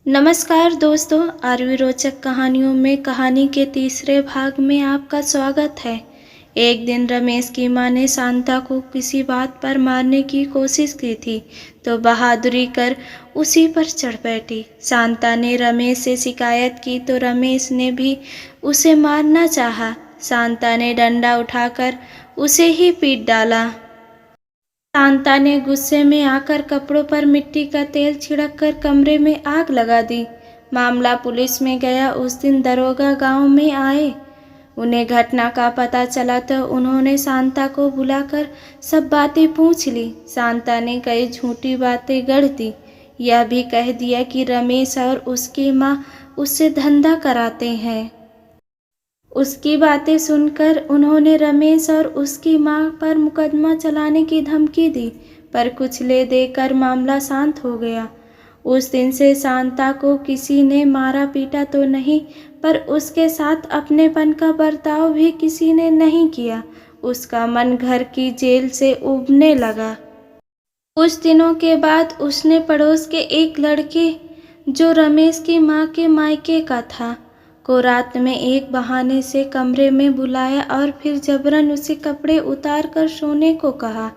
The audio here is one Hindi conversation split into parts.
नमस्कार दोस्तों, आरवी रोचक कहानियों में कहानी के तीसरे भाग में आपका स्वागत है। एक दिन रमेश की माँ ने शांता को किसी बात पर मारने की कोशिश की थी, तो बहादुरी कर उसी पर चढ़ बैठी। शांता ने रमेश से शिकायत की तो रमेश ने भी उसे मारना चाहा। शांता ने डंडा उठाकर उसे ही पीट डाला। शांता ने गुस्से में आकर कपड़ों पर मिट्टी का तेल छिड़ककर कमरे में आग लगा दी। मामला पुलिस में गया। उस दिन दरोगा गांव में आए। उन्हें घटना का पता चला तो उन्होंने शांता को बुलाकर सब बातें पूछ ली। शांता ने कई झूठी बातें गढ़ दी। यह भी कह दिया कि रमेश और उसकी माँ उससे धंधा कराते हैं। उसकी बातें सुनकर उन्होंने रमेश और उसकी मां पर मुकदमा चलाने की धमकी दी, पर कुछ ले देकर मामला शांत हो गया। उस दिन से शांता को किसी ने मारा पीटा तो नहीं, पर उसके साथ अपनेपन का बर्ताव भी किसी ने नहीं किया। उसका मन घर की जेल से उबने लगा। कुछ दिनों के बाद उसने पड़ोस के एक लड़के, जो रमेश की माँ के मायके का था, को रात में एक बहाने से कमरे में बुलाया और फिर जबरन उसे कपड़े उतार कर सोने को कहा।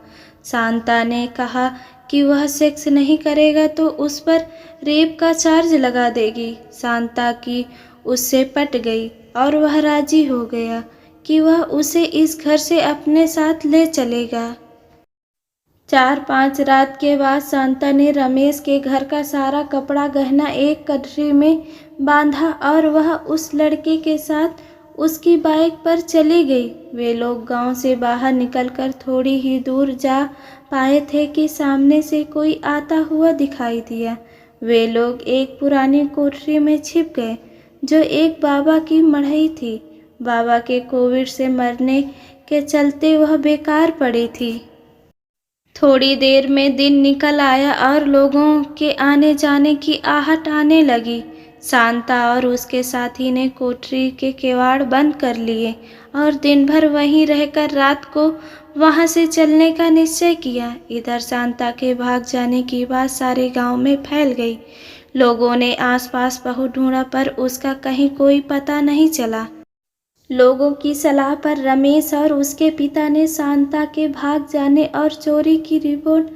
शांता ने कहा कि वह सेक्स नहीं करेगा तो उस पर रेप का चार्ज लगा देगी। शांता की उससे पट गई और वह राजी हो गया कि वह उसे इस घर से अपने साथ ले चलेगा। 4-5 रात के बाद शांता ने रमेश के घर का सारा कपड़ा गहना एक कटरी में बांधा और वह उस लड़के के साथ उसकी बाइक पर चली गई। वे लोग गांव से बाहर निकलकर थोड़ी ही दूर जा पाए थे कि सामने से कोई आता हुआ दिखाई दिया। वे लोग एक पुरानी कोठरी में छिप गए, जो एक बाबा की मढ़ई थी। बाबा के कोविड से मरने के चलते वह बेकार पड़ी थी। थोड़ी देर में दिन निकल आया और लोगों के आने जाने की आहट आने लगी। शांता और उसके साथी ने कोठरी के किवाड़ बंद कर लिए और दिन भर वहीं रहकर रात को वहां से चलने का निश्चय किया। इधर शांता के भाग जाने की बात सारे गांव में फैल गई। लोगों ने आसपास बहुत ढूंढा, पर उसका कहीं कोई पता नहीं चला। लोगों की सलाह पर रमेश और उसके पिता ने शांता के भाग जाने और चोरी की रिपोर्ट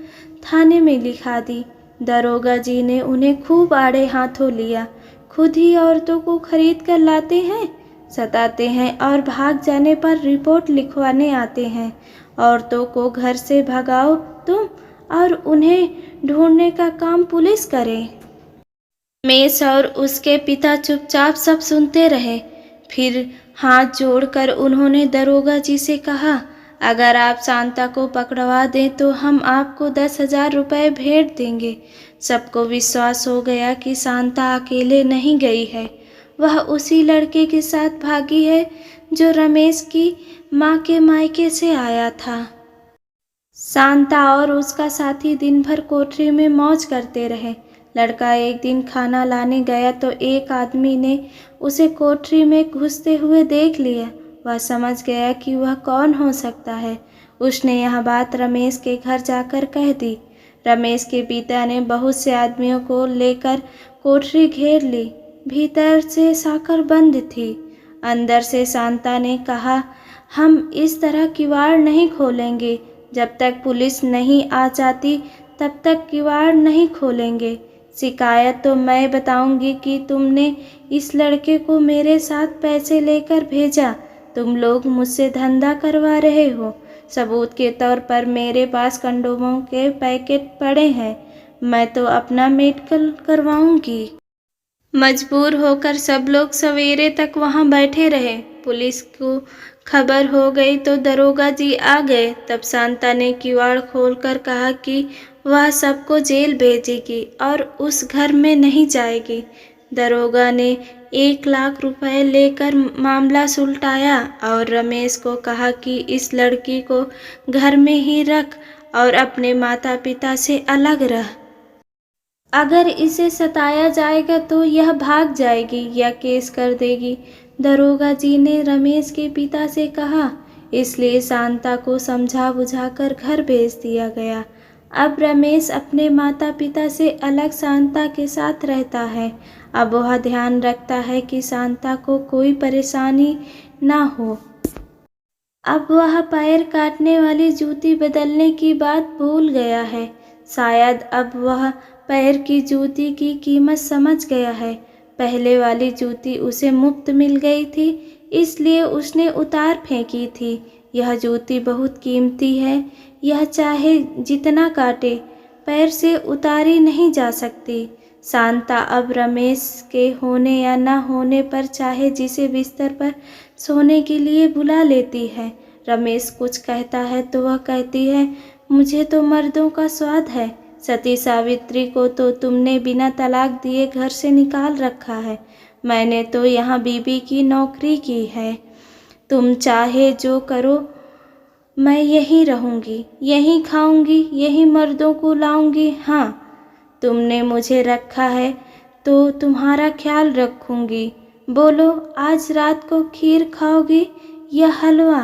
थाने में लिखा दी। दरोगा जी ने उन्हें खूब आड़े हाथों लिया। खुद ही औरतों को खरीद कर लाते हैं, सताते हैं और भाग जाने पर रिपोर्ट लिखवाने आते हैं। औरतों को घर से भगाओ तुम और उन्हें ढूंढने का काम पुलिस करे। रमेश और उसके पिता चुपचाप सब सुनते रहे। फिर हाथ जोड़कर उन्होंने दरोगा जी से कहा, अगर आप शांता को पकड़वा दें तो हम आपको 10,000 रुपये भेंट देंगे। सबको विश्वास हो गया कि शांता अकेले नहीं गई है, वह उसी लड़के के साथ भागी है जो रमेश की माँ के मायके से आया था। शांता और उसका साथी दिन भर कोठरी में मौज करते रहे। लड़का एक दिन खाना लाने गया तो एक आदमी ने उसे कोठरी में घुसते हुए देख लिया। वह समझ गया कि वह कौन हो सकता है। उसने यह बात रमेश के घर जाकर कह दी। रमेश के पिता ने बहुत से आदमियों को लेकर कोठरी घेर ली। भीतर से साकर बंद थी। अंदर से शांता ने कहा, हम इस तरह किवाड़ नहीं खोलेंगे। जब तक पुलिस नहीं आ जाती तब तक किवाड़ नहीं खोलेंगे। शिकायत तो मैं बताऊंगी कि तुमने इस लड़के को मेरे साथ पैसे लेकर भेजा। तुम लोग मुझसे धंधा करवा रहे हो। सबूत के तौर पर मेरे पास कंडोमों के पैकेट पड़े हैं। मैं तो अपना मेडिकल करवाऊंगी। मजबूर होकर सब लोग सवेरे तक वहां बैठे रहे। पुलिस को खबर हो गई तो दरोगा जी आ गए। तब शांता ने किवाड़ खोलकर कहा कि वह सबको जेल भेजेगी और उस घर में नहीं जाएगी। दरोगा ने 1 लाख रुपए लेकर मामला सुलटाया और रमेश को कहा कि इस लड़की को घर में ही रख और अपने माता पिता से अलग रह। अगर इसे सताया जाएगा तो यह भाग जाएगी या केस कर देगी। दरोगा जी ने रमेश के पिता से कहा। इसलिए शांता को समझा बुझाकर घर भेज दिया गया। अब रमेश अपने माता पिता से अलग शांता के साथ रहता है। अब वह ध्यान रखता है कि शांता को कोई परेशानी ना हो। अब वह पैर काटने वाली जूती बदलने की बात भूल गया है। शायद अब वह पैर की जूती की कीमत समझ गया है। पहले वाली जूती उसे मुफ्त मिल गई थी, इसलिए उसने उतार फेंकी थी। यह जूती बहुत कीमती है, यह चाहे जितना काटे पैर से उतारी नहीं जा सकती। शांता अब रमेश के होने या न होने पर चाहे जिसे बिस्तर पर सोने के लिए बुला लेती है। रमेश कुछ कहता है तो वह कहती है, मुझे तो मर्दों का स्वाद है। सती सावित्री को तो तुमने बिना तलाक दिए घर से निकाल रखा है। मैंने तो यहाँ बीबी की नौकरी की है। तुम चाहे जो करो, मैं यहीं रहूँगी, यहीं खाऊँगी, यहीं मर्दों को लाऊँगी। हाँ, तुमने मुझे रखा है तो तुम्हारा ख्याल रखूँगी। बोलो, आज रात को खीर खाओगी या हलवा?